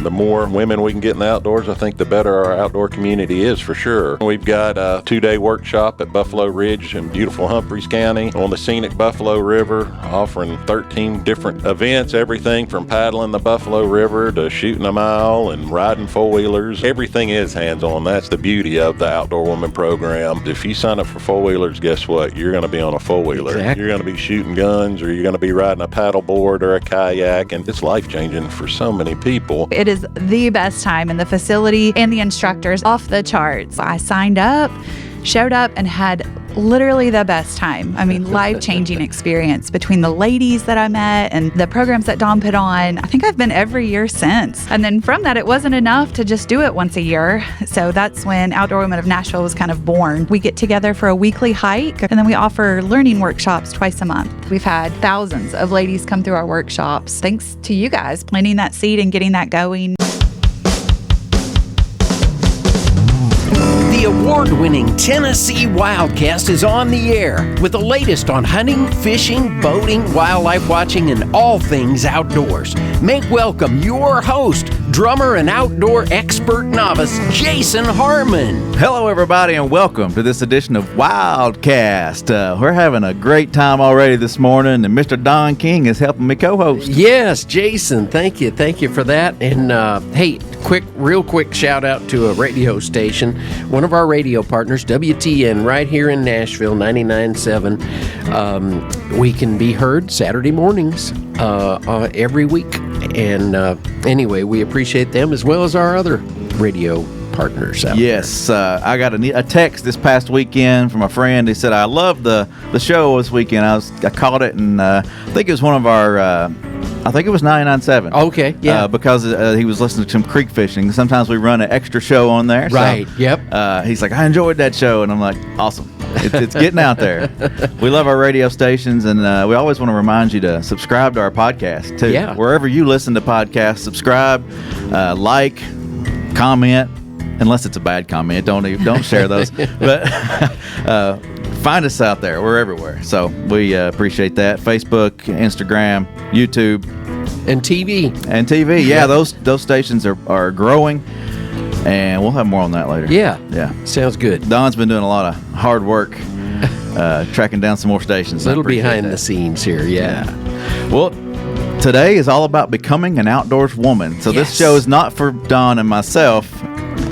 the more women we can get in the outdoors, I think the better our outdoor community is for sure. We've got a 2-day workshop at Buffalo Ridge in beautiful Humphreys County on the scenic Buffalo River, offering 13 different events, everything from paddling the Buffalo River to shooting a mile and riding four-wheelers. Everything is hands-on. That's the beauty of the Outdoor Women program. If you sign up for four-wheelers, guess what? You're going to be on a four-wheeler. Exactly. You're going to be shooting guns, or you're going to be riding a paddle board or a kayak, and it's life-changing for so many people. It is the best time, and the facility and the instructors off the charts. I signed up, showed up, and had literally the best time. I mean, life-changing experience between the ladies that I met and the programs that Dawn put on. I think I've been every year since. And then from that, it wasn't enough to just do it once a year. So that's when Outdoor Women of Nashville was kind of born. We get together for a weekly hike, and then we offer learning workshops twice a month. We've had thousands of ladies come through our workshops. Thanks to you guys planting that seed and getting that going. The award-winning Tennessee Wildcast is on the air with the latest on hunting, fishing, boating, wildlife watching, and all things outdoors. Make welcome your host, drummer and outdoor expert novice, Jason Harmon. Hello, everybody, and welcome to this edition of Wildcast. We're having a great time already this morning, and Mr. Don King is helping me co-host. Yes, Jason, thank you for that. And hey, real quick shout out to a radio station, one of our radio partners, WTN, right here in Nashville, 99.7. We can be heard Saturday mornings every week. And anyway, we appreciate them as well as our other radio partners out Yes, I got a text this past weekend from a friend. He said, I love the show this weekend. I caught it, and I think it was one of our... I think it was 99.7. Okay, yeah. Because he was listening to some creek fishing. Sometimes we run an extra show on there. Right, so, yep. He's like, I enjoyed that show. And I'm like, awesome. It's getting out there. We love our radio stations, and we always want to remind you to subscribe to our podcast, too. Yeah. Wherever you listen to podcasts, subscribe, like, comment, unless it's a bad comment. Don't share those. But find us out there. We're everywhere. So we appreciate that. Facebook, Instagram, YouTube. And TV. Yeah, those stations are growing, and we'll have more on that later. Yeah. Sounds good. Don's been doing a lot of hard work tracking down some more stations. A little behind the scenes here, yeah. Well, today is all about becoming an outdoors woman. So This show is not for Don and myself.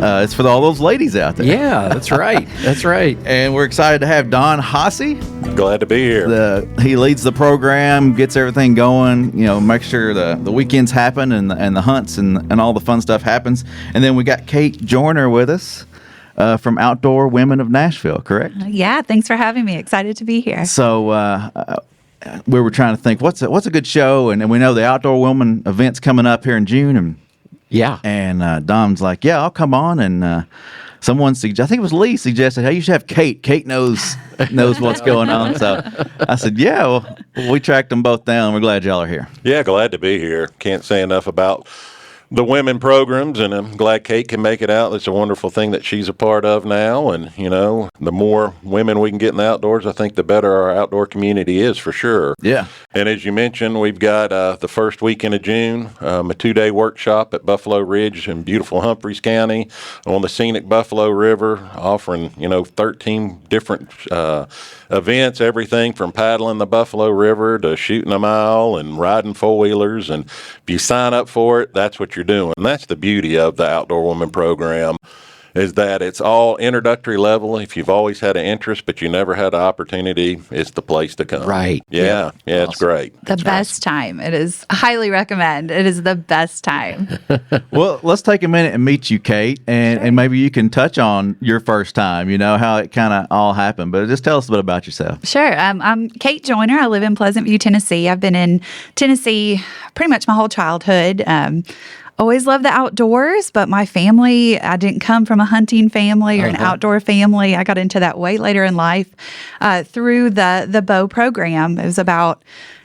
It's for all those ladies out there. Yeah, that's right. That's right. And we're excited to have Don Hosse. Glad to be here. He leads the program, gets everything going, make sure the weekends happen and the hunts and all the fun stuff happens. And then we got Kate Joyner with us from Outdoor Women of Nashville, correct? Yeah, thanks for having me. Excited to be here. So we were trying to think, what's a good show? And we know the Outdoor Women event's coming up here in June. And Dom's like, yeah, I'll come on. And someone I think it was Lee suggested, hey, you should have Kate. Kate knows what's going on. So I said, yeah, well, we tracked them both down. We're glad y'all are here. Yeah, glad to be here. Can't say enough about the women programs, and I'm glad Kate can make it out. It's a wonderful thing that she's a part of now, and the more women we can get in the outdoors, I think the better our outdoor community is for sure. Yeah. And as you mentioned, we've got the first weekend of June, a 2-day workshop at Buffalo Ridge in beautiful Humphreys County on the scenic Buffalo River, offering 13 different events, everything from paddling the Buffalo River to shooting a mile and riding four-wheelers. And if you sign up for it, that's what you're doing. And that's the beauty of the Outdoor Women program, is that it's all introductory level. If you've always had an interest but you never had an opportunity, it's the place to come. Right. Yeah, Awesome. It's great. The best time. It is, highly recommend. It is the best time. Well, let's take a minute and meet you, Kate, and maybe you can touch on your first time, how it kind of all happened. But just tell us a bit about yourself. Sure. I'm Kate Joyner. I live in Pleasant View, Tennessee. I've been in Tennessee pretty much my whole childhood. Always loved the outdoors, but my family, I didn't come from a hunting family or an outdoor family. I got into that way later in life through the bow program. It was about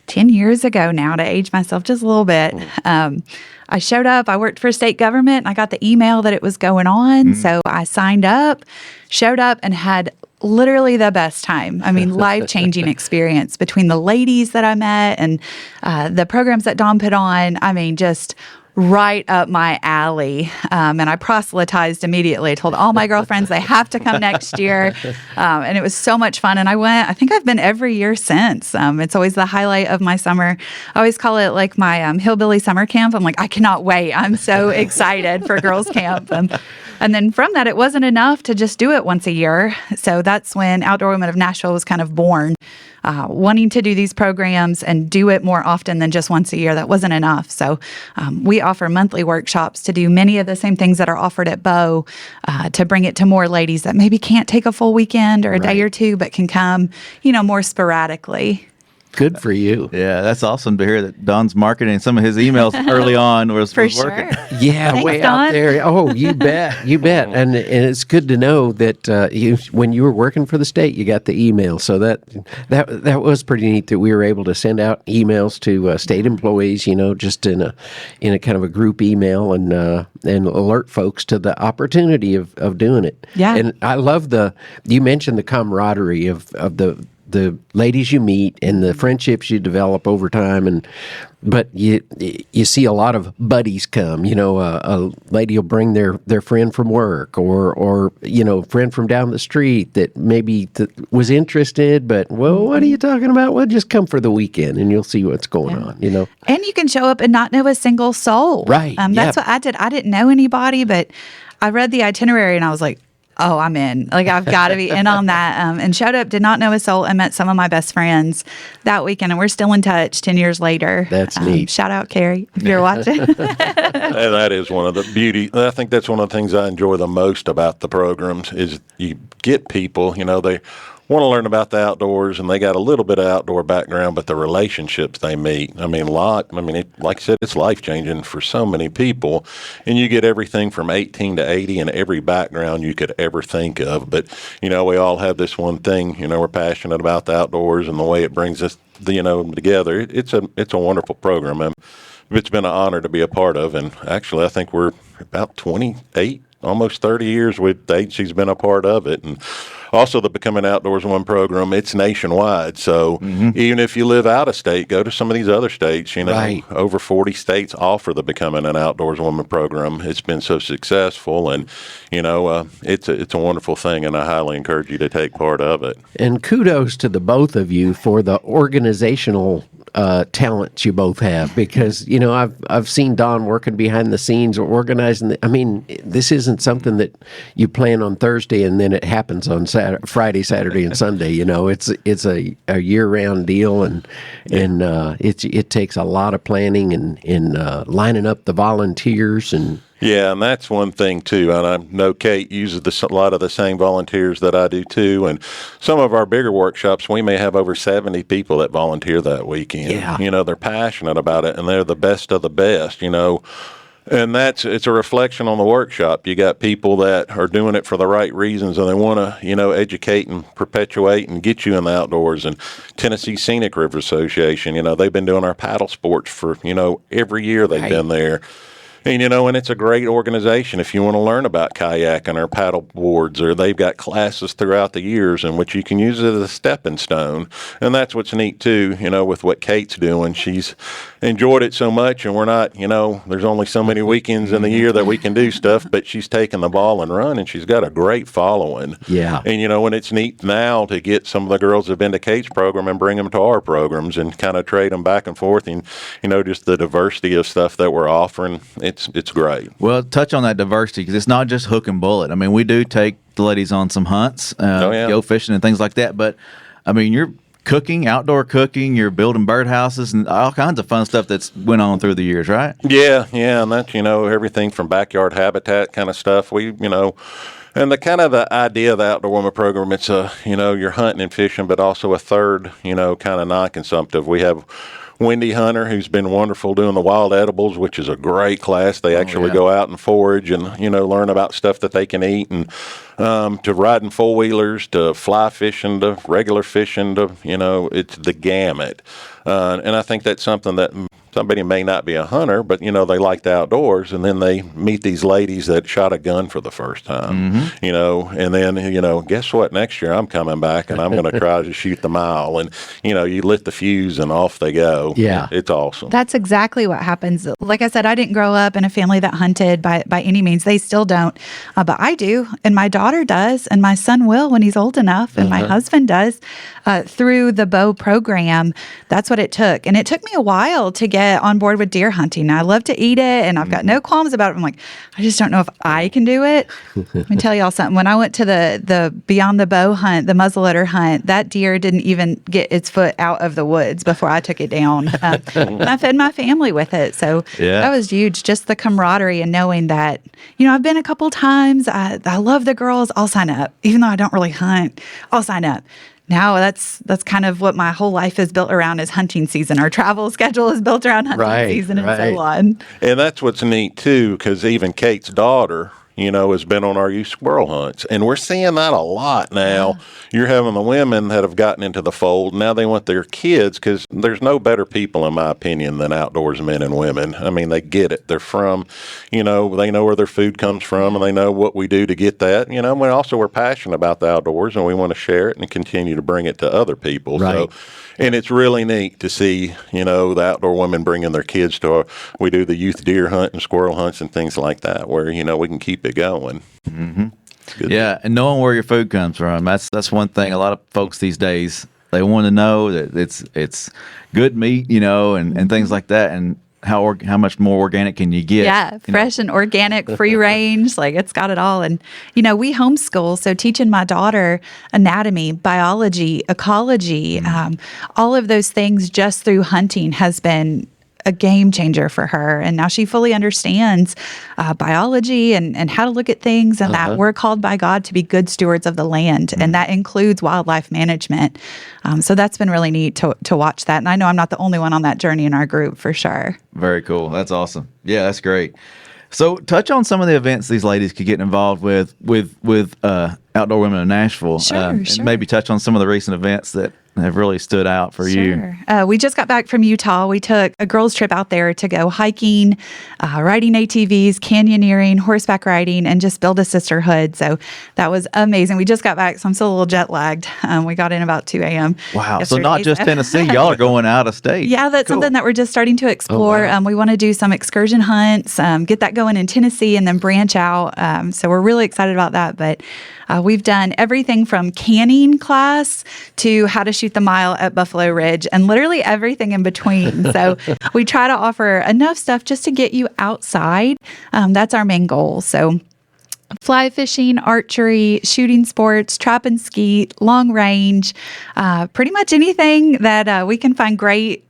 10 years ago now, to age myself just a little bit. I showed up. I worked for state government. And I got the email that it was going on. So I signed up, showed up, and had literally the best time. I mean, life-changing experience between the ladies that I met and the programs that Dawn put on. I mean, just right up my alley. And I proselytized immediately. I told all my girlfriends they have to come next year. And it was so much fun. And I think I've been every year since. It's always the highlight of my summer. I always call it like my hillbilly summer camp. I'm like, I cannot wait. I'm so excited for girls camp. And then from that, it wasn't enough to just do it once a year. So that's when Outdoor Women of Nashville was kind of born, wanting to do these programs and do it more often than just once a year. That wasn't enough. So we offer monthly workshops to do many of the same things that are offered at Bow, to bring it to more ladies that maybe can't take a full weekend or a day or two, but can come, more sporadically. Good for you. Yeah, that's awesome to hear that Don's marketing some of his emails early on was working. Yeah, Thanks, way Don. out there. Oh, you bet. You bet. And it's good to know that when you were working for the state, you got the email. So that was pretty neat that we were able to send out emails to state employees, just in a kind of a group email and alert folks to the opportunity of doing it. Yeah. And I love you mentioned the camaraderie of the ladies you meet and the friendships you develop over time, but you see a lot of buddies come. A lady will bring their friend from work, or friend from down the street that maybe was interested, but what are you talking about? Well, just come for the weekend and you'll see what's going on. And you can show up and not know a single soul. Right. That's what I did. I didn't know anybody, but I read the itinerary and I was like, oh, I'm in. Like, I've got to be in on that. And showed up, did not know a soul, and met some of my best friends that weekend. And we're still in touch 10 years later. That's neat. Shout out, Carrie, if you're watching. And that is one of the beauty. I think that's one of the things I enjoy the most about the programs is you get people, they want to learn about the outdoors, and they got a little bit of outdoor background, but the relationships they meet, like I said, it's life-changing for so many people, and you get everything from 18 to 80 in every background you could ever think of. But, we all have this one thing, we're passionate about the outdoors and the way it brings us, together. It's a wonderful program, and it's been an honor to be a part of, and actually I think we're about 28, almost 30 years with the agency's been a part of it. And also the Becoming Outdoors Woman program, it's nationwide. So even if you live out of state, go to some of these other states. Right. Over 40 states offer the Becoming an Outdoors Woman program. It's been so successful, and it's a wonderful thing, and I highly encourage you to take part of it. And kudos to the both of you for the organizational talents you both have, because I've seen Don working behind the scenes or organizing. This isn't something that you plan on Thursday and then it happens on Friday, Saturday, and Sunday. It's a year-round deal, and it takes a lot of planning and lining up the volunteers and. Yeah, and that's one thing, too. And I know Kate uses a lot of the same volunteers that I do, too. And some of our bigger workshops, we may have over 70 people that volunteer that weekend. Yeah. They're passionate about it, and they're the best of the best, And it's a reflection on the workshop. You got people that are doing it for the right reasons, and they want to, educate and perpetuate and get you in the outdoors. And Tennessee Scenic River Association, they've been doing our paddle sports for, every year they've been there. And, and it's a great organization if you want to learn about kayaking or paddle boards, or they've got classes throughout the years in which you can use it as a stepping stone. And that's what's neat, too, with what Kate's doing. She's enjoyed it so much, and we're not, there's only so many weekends in the year that we can do stuff, but she's taking the ball and run, and she's got a great following. Yeah. And, and it's neat now to get some of the girls that have been to Kate's program and bring them to our programs and kind of trade them back and forth, and, just the diversity of stuff that we're offering. It's great. Well, touch on that diversity, because it's not just hook and bullet. We do take the ladies on some hunts, go fishing and things like that. But, you're cooking, outdoor cooking, you're building birdhouses and all kinds of fun stuff that's went on through the years, right? Yeah. And that's, everything from backyard habitat kind of stuff. And the kind of the idea of the Outdoor Woman program, it's you're hunting and fishing, but also a third, kind of non-consumptive. We have Wendy Hunter, who's been wonderful doing the wild edibles, which is a great class. They actually go out and forage and, learn about stuff that they can eat. And to riding four-wheelers, to fly fishing, to regular fishing, to, it's the gamut. And I think that's something that somebody may not be a hunter, but, they like the outdoors, and then they meet these ladies that shot a gun for the first time, and then, guess what? Next year I'm coming back and I'm going to try to shoot the mile. And, you lit the fuse and off they go. Yeah. It's awesome. That's exactly what happens. Like I said, I didn't grow up in a family that hunted by any means. They still don't. But I do. And my daughter does. And my son will when he's old enough. And my husband does. Through the bow program, that's what it took. And it took me a while to get on board with deer hunting. I love to eat it, and I've got no qualms about it. I'm like, I just don't know if I can do it. Let me tell y'all something. When I went to the Beyond the Bow hunt, the muzzleloader hunt, that deer didn't even get its foot out of the woods before I took it down. And I fed my family with it. So that was huge. Just the camaraderie and knowing that, I've been a couple times. I love the girls. I'll sign up. Even though I don't really hunt, I'll sign up. Now that's kind of what my whole life is built around, is hunting season. Our travel schedule is built around hunting season and so on. And that's what's neat too, because even Kate's daughter, has been on our youth squirrel hunts. And we're seeing that a lot now. Yeah. You're having the women that have gotten into the fold. Now they want their kids, because there's no better people, in my opinion, than outdoors men and women. I mean, they get it. They're from, they know where their food comes from, and they know what we do to get that. We're passionate about the outdoors, and we want to share it and continue to bring it to other people. Right. So, and it's really neat to see, the outdoor women bringing their kids to we do the youth deer hunt and squirrel hunts and things like that, where, we can keep it going. Mm-hmm. Yeah, and knowing where your food comes from, that's one thing. A lot of folks these days, they want to know that it's good meat, and things like that, and how much more organic can you get? Yeah, fresh and organic, free range, like it's got it all. And, we homeschool, so teaching my daughter anatomy, biology, ecology, all of those things just through hunting has been a game changer for her. And now she fully understands biology and how to look at things, and that we're called by God to be good stewards of the land. And that includes wildlife management. So that's been really neat to watch that. And I know I'm not the only one on that journey in our group, for sure. Very cool. That's awesome. Yeah, that's great. So touch on some of the events these ladies could get involved with Outdoor Women of Nashville. Sure. And maybe touch on some of the recent events that have really stood out for you. We just got back from Utah. We took a girls' trip out there to go hiking, riding ATVs, canyoneering, horseback riding, and just build a sisterhood. So that was amazing. We just got back, so I'm still a little jet lagged. We got in about 2 a.m. Wow. So not just Tennessee, y'all are going out of state. Yeah, that's something that we're just starting to explore. Oh, wow. We want to do some excursion hunts, get that going in Tennessee, and then branch out. So we're really excited about that. But we've done everything from canning class to how to shoot the mile at Buffalo Ridge, and literally everything in between. So we try to offer enough stuff just to get you outside. That's our main goal. So fly fishing, archery, shooting sports, trap and skeet, long range, pretty much anything that we can find great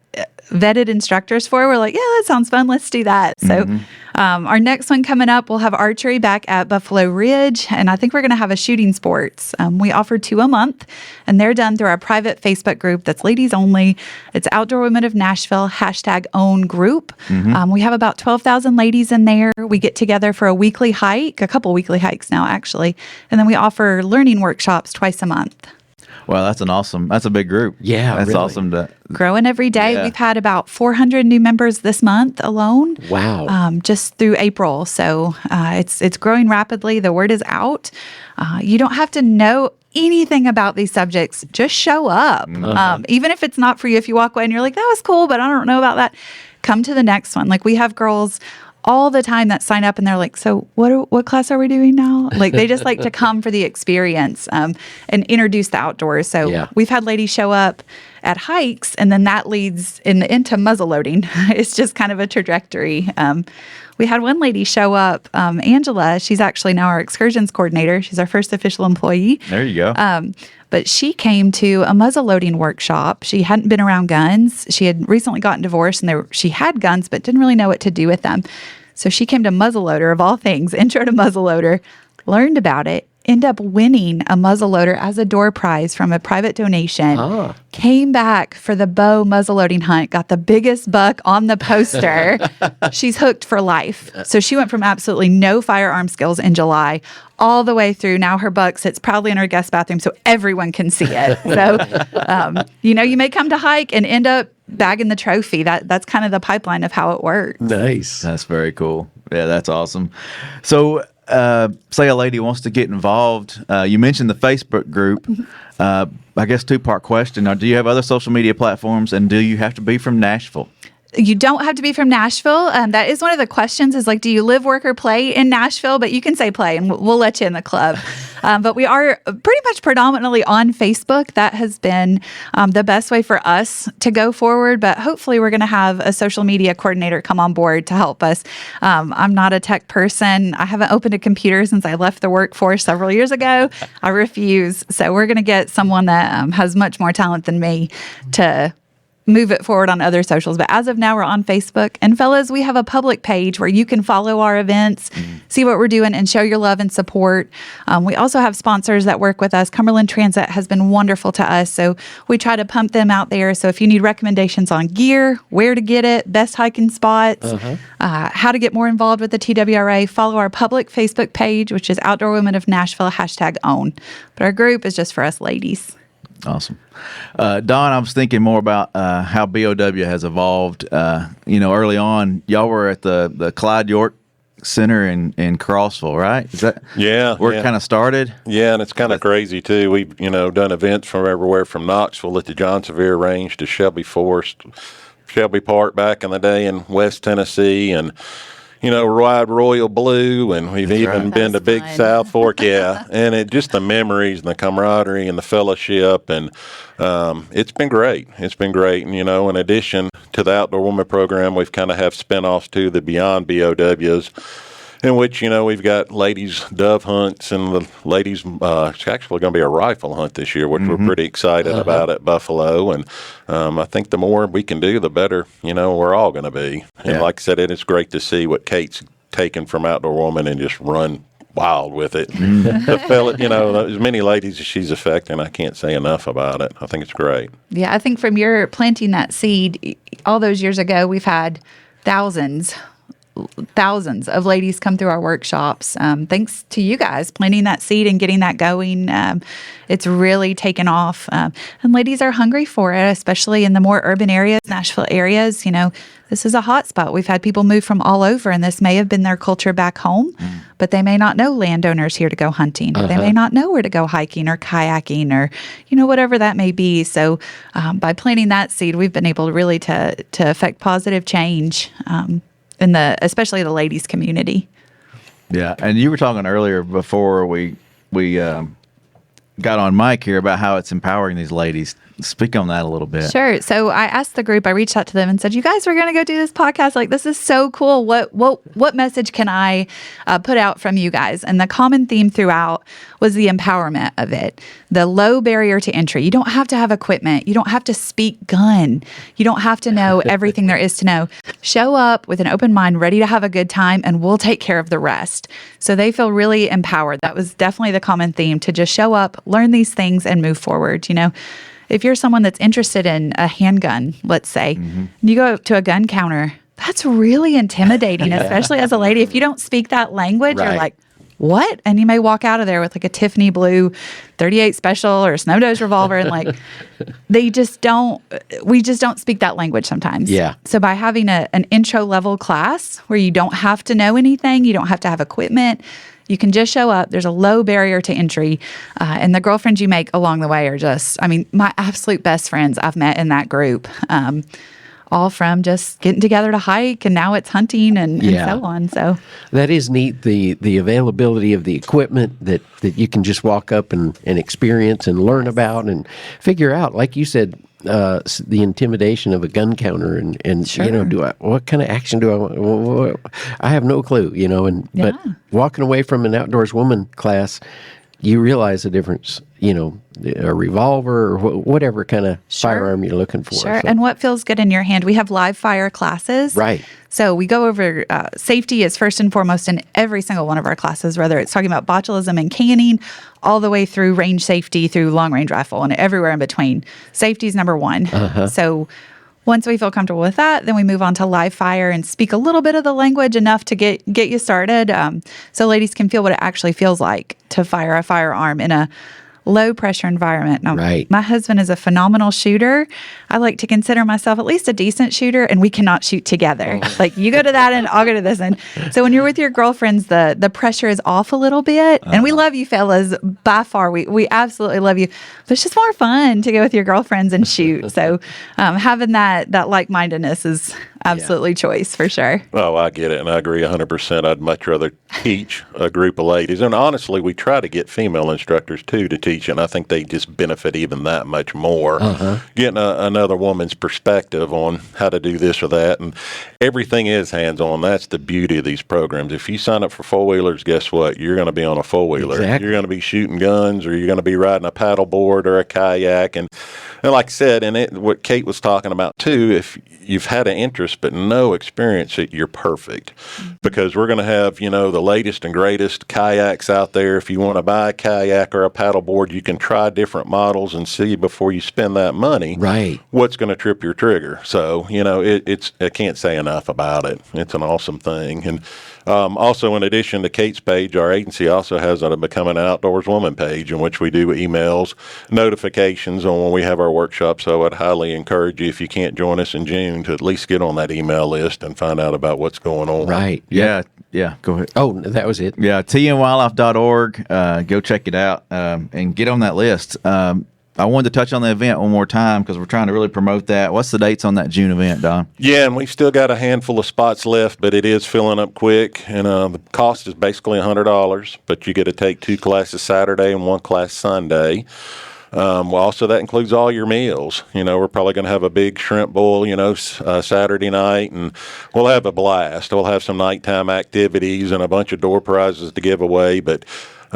vetted instructors for. We're like, yeah, that sounds fun. Let's do that. So our next one coming up, we'll have archery back at Buffalo Ridge. And I think we're going to have a shooting sports. We offer 2 a month, and they're done through our private Facebook group that's ladies only. It's Outdoor Women of Nashville, #own group. We have about 12,000 ladies in there. We get together for a weekly hike, a couple weekly hikes now, actually. And then we offer learning workshops twice a month. Well, that's a big group. Yeah, that's really awesome. Growing every day. Yeah. We've had about 400 new members this month alone. Wow. Just through April. So it's growing rapidly. The word is out. You don't have to know anything about these subjects. Just show up. Even if it's not for you, if you walk away and you're like, that was cool, but I don't know about that, come to the next one. Like, we have girls all the time that sign up and they're like, so what class are we doing now? Like, they just like to come for the experience and introduce the outdoors. So we've had ladies show up at hikes, and then that leads into muzzleloading. It's just kind of a trajectory. We had one lady show up, Angela. She's actually now our excursions coordinator. She's our first official employee. There you go. But she came to a muzzleloading workshop. She hadn't been around guns. She had recently gotten divorced, and she had guns, but didn't really know what to do with them. So she came to muzzleloader, of all things, intro to muzzleloader, learned about it, end up winning a muzzleloader as a door prize from a private donation. Came back for the bow muzzleloading hunt, got the biggest buck on the poster. She's hooked for life. So she went from absolutely no firearm skills in July all the way through. Now her buck sits proudly in her guest bathroom so everyone can see it. So, you may come to hike and end up bagging the trophy. That's kind of the pipeline of how it works. Nice. That's very cool. Yeah, that's awesome. So, say a lady wants to get involved. You mentioned the Facebook group. I guess two-part question. Do you have other social media platforms, and do you have to be from Nashville? You don't have to be from Nashville. That is one of the questions is like, do you live, work, or play in Nashville? But you can say play and we'll let you in the club. But we are pretty much predominantly on Facebook. That has been the best way for us to go forward. But hopefully we're going to have a social media coordinator come on board to help us. I'm not a tech person. I haven't opened a computer since I left the workforce several years ago. I refuse. So we're going to get someone that has much more talent than me to move it forward on other socials. But as of now, we're on Facebook. And fellas, we have a public page where you can follow our events, see what we're doing, and show your love and support. We also have sponsors that work with us. Cumberland Transit has been wonderful to us. So we try to pump them out there. So if you need recommendations on gear, where to get it, best hiking spots, how to get more involved with the TWRA, follow our public Facebook page, which is Outdoor Women of Nashville, #own. But our group is just for us ladies. Awesome. Don, I was thinking more about how BOW has evolved. Early on, y'all were at the Clyde York Center in Crossville, right? Is that where it kind of started? Yeah, and it's kind of crazy, too. We've, done events from everywhere from Knoxville at the John Sevier Range to Shelby Park back in the day in West Tennessee, and Ride Royal Blue, and we've even been to Big South Fork, and it just the memories and the camaraderie and the fellowship, and it's been great. It's been great, and in addition to the Outdoor Woman program, we've kind of have spinoffs too, the Beyond BOWs, in which we've got ladies dove hunts, and the ladies it's actually going to be a rifle hunt this year, which we're pretty excited about at Buffalo. And I think the more we can do, the better we're all going to be. And like I said, it is great to see what Kate's taken from Outdoor Woman and just run wild with it. The fella, as many ladies as she's affecting, I can't say enough about it. I think it's great. Yeah, I think from your planting that seed all those years ago, we've had thousands of ladies come through our workshops. Thanks to you guys planting that seed and getting that going. It's really taken off. And ladies are hungry for it, especially in the more urban areas, Nashville areas. This is a hot spot. We've had people move from all over, and this may have been their culture back home, but they may not know landowners here to go hunting. Or they may not know where to go hiking or kayaking or, whatever that may be. So by planting that seed, we've been able really to affect positive change in especially the ladies community. Yeah, and you were talking earlier before we got on mic here about how it's empowering these ladies. Speak on that a little bit. Sure. So I asked the group, I reached out to them and said, you guys, we're going to go do this podcast. Like, this is so cool. What message can I put out from you guys? And the common theme throughout was the empowerment of it, the low barrier to entry. You don't have to have equipment. You don't have to speak gun. You don't have to know everything there is to know. Show up with an open mind, ready to have a good time, and we'll take care of the rest. So they feel really empowered. That was definitely the common theme, to just show up, learn these things, and move forward. If you're someone that's interested in a handgun, let's say, and you go to a gun counter, that's really intimidating, especially as a lady. If you don't speak that language, you're like, what? And you may walk out of there with like a Tiffany blue 38 special or a Snow Nose revolver, and like we just don't speak that language sometimes. Yeah. So by having an intro level class where you don't have to know anything, you don't have to have equipment, you can just show up. There's a low barrier to entry. And the girlfriends you make along the way are just, my absolute best friends I've met in that group. All from just getting together to hike, and now it's hunting and so on. So that is neat, the availability of the equipment that you can just walk up and experience and learn about and figure out, like you said, the intimidation of a gun counter and Sure. what kind of action do I want? I have no clue, but walking away from an Outdoors Woman class, you realize the difference, a revolver or whatever kind of firearm you're looking for. Sure. So. And what feels good in your hand? We have live fire classes. Right. So we go over safety is first and foremost in every single one of our classes, whether it's talking about botulism and canning, all the way through range safety, through long range rifle, and everywhere in between. Safety is number one. So once we feel comfortable with that, then we move on to live fire and speak a little bit of the language enough to get you started, so ladies can feel what it actually feels like to fire a firearm in a low pressure environment. Now, right. My husband is a phenomenal shooter. I like to consider myself at least a decent shooter, and we cannot shoot together. Like, you go to that end, I'll go to this end. So when you're with your girlfriends, the pressure is off a little bit. And we love you fellas by far. We absolutely love you. But it's just more fun to go with your girlfriends and shoot. So having that like-mindedness is absolutely choice for sure. Oh, I get it, and I agree 100%. I'd much rather teach a group of ladies. And honestly, we try to get female instructors, too, to teach, and I think they just benefit even that much more. Getting another woman's perspective on how to do this or that, and everything is hands-on. That's the beauty of these programs. If you sign up for four-wheelers, guess what? You're going to be on a four-wheeler. Exactly. You're going to be shooting guns, or you're going to be riding a paddleboard or a kayak. And like I said, and what Kate was talking about, too, if you've had an interest but no experience, you're perfect, because we're going to have, the latest and greatest kayaks out there. If you want to buy a kayak or a paddleboard, you can try different models and see before you spend that money what's going to trip your trigger. So, it's I can't say enough about it. It's an awesome thing. And also, in addition to Kate's page, our agency also has a Become an Outdoors Woman page, in which we do emails, notifications on when we have our workshop. So I'd highly encourage you, if you can't join us in June, to at least get on that email list and find out about what's going on. Right. Yeah. Go ahead. Oh, that was it. Yeah, tnwildlife.org. Go check it out and get on that list. I wanted to touch on the event one more time because we're trying to really promote that. What's the dates on that June event, Don? Yeah, and we've still got a handful of spots left, but it is filling up quick. And the cost is basically $100, but you get to take 2 classes Saturday and 1 class Sunday. Well, also that includes all your meals. We're probably going to have a big shrimp boil, Saturday night, and we'll have a blast. We'll have some nighttime activities and a bunch of door prizes to give away, but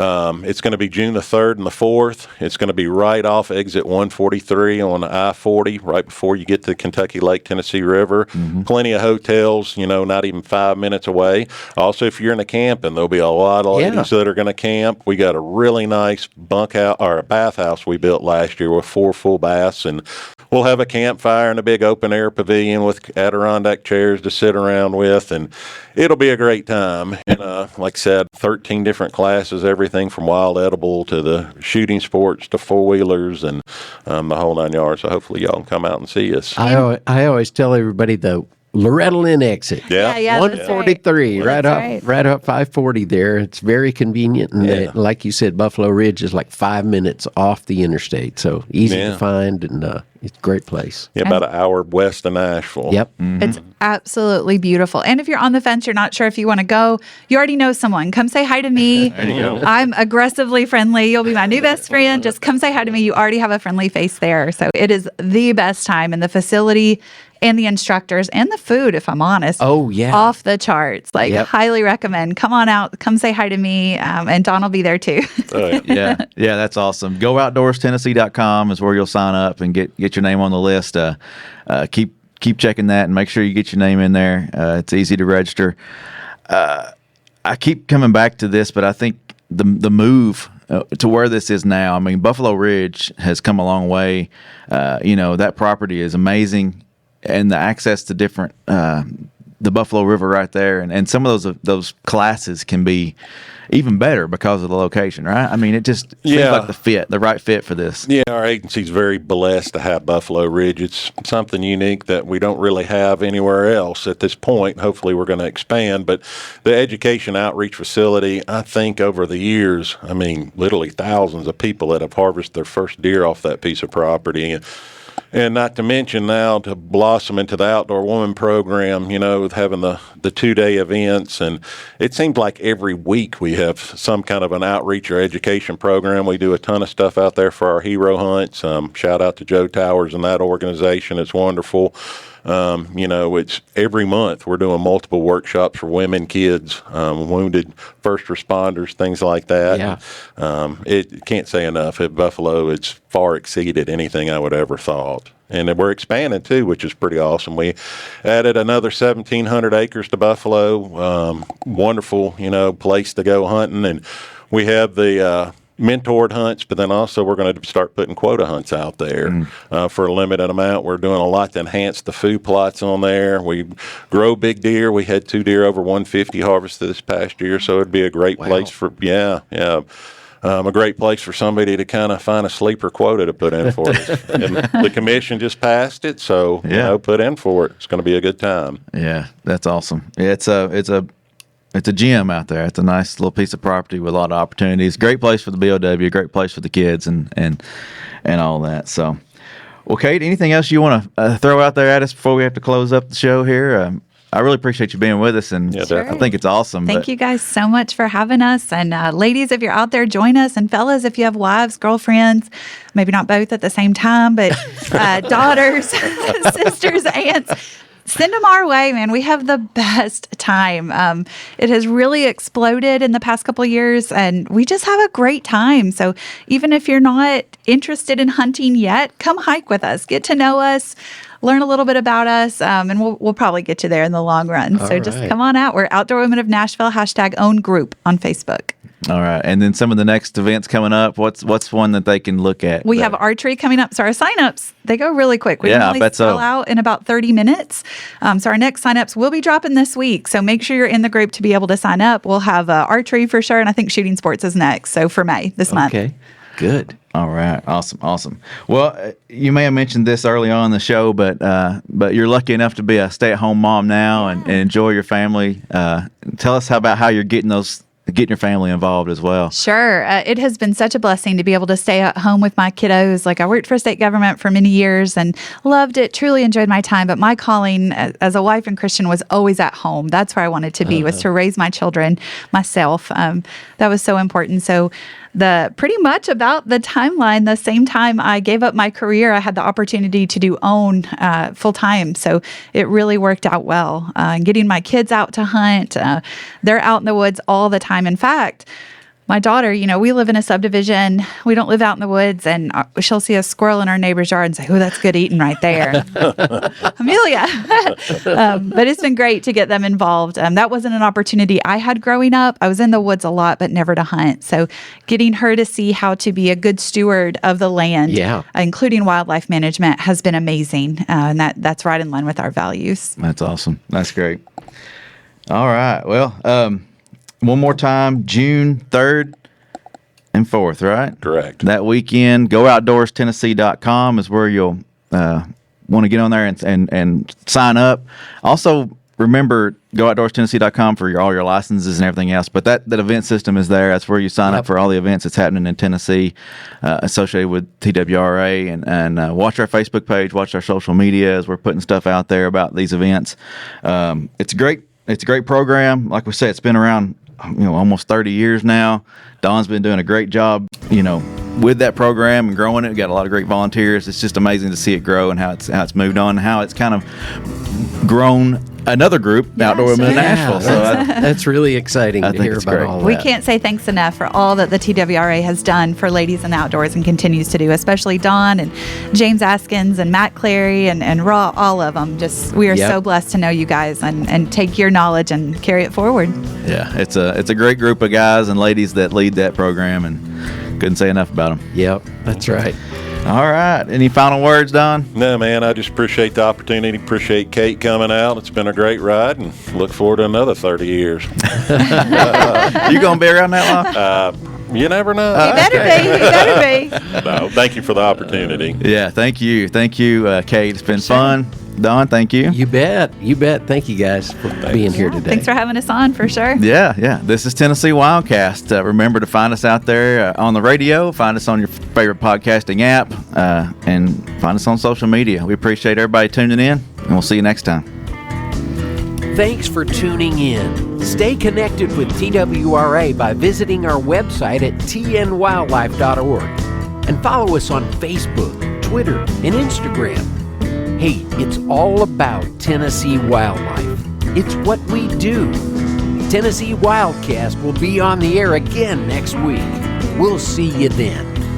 it's going to be June the 3rd and the 4th. It's going to be right off exit 143 on I-40, right before you get to Kentucky Lake Tennessee River. Plenty of hotels, not even 5 minutes away. Also, if you're in a camping, there'll be a lot of ladies that are going to camp. We got a really nice bunkhouse or a bathhouse we built last year with 4 full baths, and we'll have a campfire in a big open air pavilion with Adirondack chairs to sit around with, and it'll be a great time. And like I said, 13 different classes, everything from wild edible to the shooting sports to four-wheelers and the whole 9 yards. So hopefully y'all can come out and see us. I always tell everybody the Loretta Lynn exit. Yeah, 143, right up 540 there. It's very convenient. And like you said, Buffalo Ridge is like 5 minutes off the interstate. So easy to find, and it's a great place. Yeah, about an hour west of Nashville. Yep. It's absolutely beautiful. And if you're on the fence, you're not sure if you want to go, you already know someone. Come say hi to me. There you go. I'm aggressively friendly. You'll be my new best friend. Just come say hi to me. You already have a friendly face there. So it is the best time, and the facility and the instructors and the food, if I'm honest. Oh, yeah. Off the charts. Highly recommend. Come on out. Come say hi to me. And Don will be there too. Yeah, that's awesome. GoOutdoorsTennessee.com is where you'll sign up and get your name on the list. Keep checking that and make sure you get your name in there. It's easy to register. I keep coming back to this, but I think the move to where this is now, I mean, Buffalo Ridge has come a long way. That property is amazing, and the access to different the Buffalo River right there, and some of those classes can be even better because of the location, right? I mean, it just seems like the right fit for this. Yeah, our agency's very blessed to have Buffalo Ridge. It's something unique that we don't really have anywhere else at this point. Hopefully we're going to expand, but the education outreach facility, I think over the years, I mean, literally thousands of people that have harvested their first deer off that piece of property. And not to mention now to blossom into the Outdoor Woman program, with having the 2-day events. And it seems like every week we have some kind of an outreach or education program. We do a ton of stuff out there for our hero hunts. Shout out to Joe Towers and that organization. It's wonderful. It's every month we're doing multiple workshops for women, kids, wounded first responders, things like that. Yeah. It can't say enough. At Buffalo, it's far exceeded anything I would ever thought. And then we're expanding too, which is pretty awesome. We added another 1,700 acres to Buffalo. Wonderful, place to go hunting. And we have the mentored hunts, but then also we're going to start putting quota hunts out there for a limited amount. We're doing a lot to enhance the food plots on there. We grow big deer. We had 2 deer over 150 harvested this past year, so it'd be a great place for a great place for somebody to kind of find a sleeper quota to put in for us. And the commission just passed it, so put in for it. It's going to be a good time. Yeah, that's awesome. Yeah, it's a gym out there. It's a nice little piece of property with a lot of opportunities. Great place for the BOW, great place for the kids and all that. So, well, Kate, anything else you want to throw out there at us before we have to close up the show here? I really appreciate you being with us, and I think it's awesome. Thank you guys so much for having us. And ladies, if you're out there, join us. And fellas, if you have wives, girlfriends, maybe not both at the same time, but daughters, sisters, aunts, send them our way, man. We have the best time. It has really exploded in the past couple of years, and we just have a great time. So even if you're not interested in hunting yet, come hike with us. Get to know us. Learn a little bit about us, and we'll probably get you there in the long run. So just come on out. We're Outdoor Women of Nashville, #own group on Facebook. All right. And then some of the next events coming up, what's one that they can look at? We have archery coming up. So our signups, they go really quick. We I bet sell so. out in about 30 minutes. So our next signups will be dropping this week. So make sure you're in the group to be able to sign up. We'll have archery for sure. And I think shooting sports is next. So for May this month. Okay. Good. All right. Awesome. Well, you may have mentioned this early on in the show, but you're lucky enough to be a stay-at-home mom now and enjoy your family. Tell us about how you're getting your family involved as well. Sure. It has been such a blessing to be able to stay at home with my kiddos. Like I worked for state government for many years and loved it, truly enjoyed my time. But my calling as a wife and Christian was always at home. That's where I wanted to be, was to raise my children myself. That was so important. So pretty much about the timeline, the same time I gave up my career, I had the opportunity to do OWN full time. So it really worked out well. Getting my kids out to hunt, they're out in the woods all the time. In fact, my daughter, we live in a subdivision. We don't live out in the woods, and she'll see a squirrel in our neighbor's yard and say, "Oh, that's good eating right there." Amelia. But it's been great to get them involved. That wasn't an opportunity I had growing up. I was in the woods a lot, but never to hunt. So getting her to see how to be a good steward of the land, including wildlife management, has been amazing. And that's right in line with our values. That's awesome. That's great. All right. Well, one more time, June 3rd and 4th, right? Correct. That weekend, GoOutdoorsTennessee.com is where you'll want to get on there and sign up. Also, remember, GoOutdoorsTennessee.com for all your licenses and everything else. But that event system is there. That's where you sign up for all the events that's happening in Tennessee associated with TWRA. And watch our Facebook page, watch our social media as we're putting stuff out there about these events. It's great. It's a great program. Like we said, it's been around almost 30 years now. Don's been doing a great job, with that program and growing it. We've got a lot of great volunteers. It's just amazing to see it grow and how it's moved on, and how it's kind of grown another group, Outdoor Women of Nashville. So that's really exciting to hear about all that. We can't say thanks enough for all that the TWRA has done for ladies in the outdoors and continues to do, especially Dawn and James Askins and Matt Clary and Raw, all of them. We are so blessed to know you guys and take your knowledge and carry it forward. Yeah, it's a great group of guys and ladies that lead that program, and couldn't say enough about them. Yep, that's right. All right. Any final words, Don? No, man. I just appreciate the opportunity. Appreciate Kate coming out. It's been a great ride, and look forward to another 30 years. You going to be around that long? You never know. You better be. No, thank you for the opportunity. Yeah, thank you. Thank you, Kate. It's been fun. Don, thank you. You bet. Thank you guys for being here today. Thanks for having us on, for sure. Yeah. This is Tennessee Wildcast. Remember to find us out there on the radio, find us on your favorite podcasting app, and find us on social media. We appreciate everybody tuning in, and we'll see you next time. Thanks for tuning in. Stay connected with TWRA by visiting our website at tnwildlife.org and follow us on Facebook, Twitter, and Instagram. Hey, it's all about Tennessee wildlife. It's what we do. Tennessee Wildcast will be on the air again next week. We'll see you then.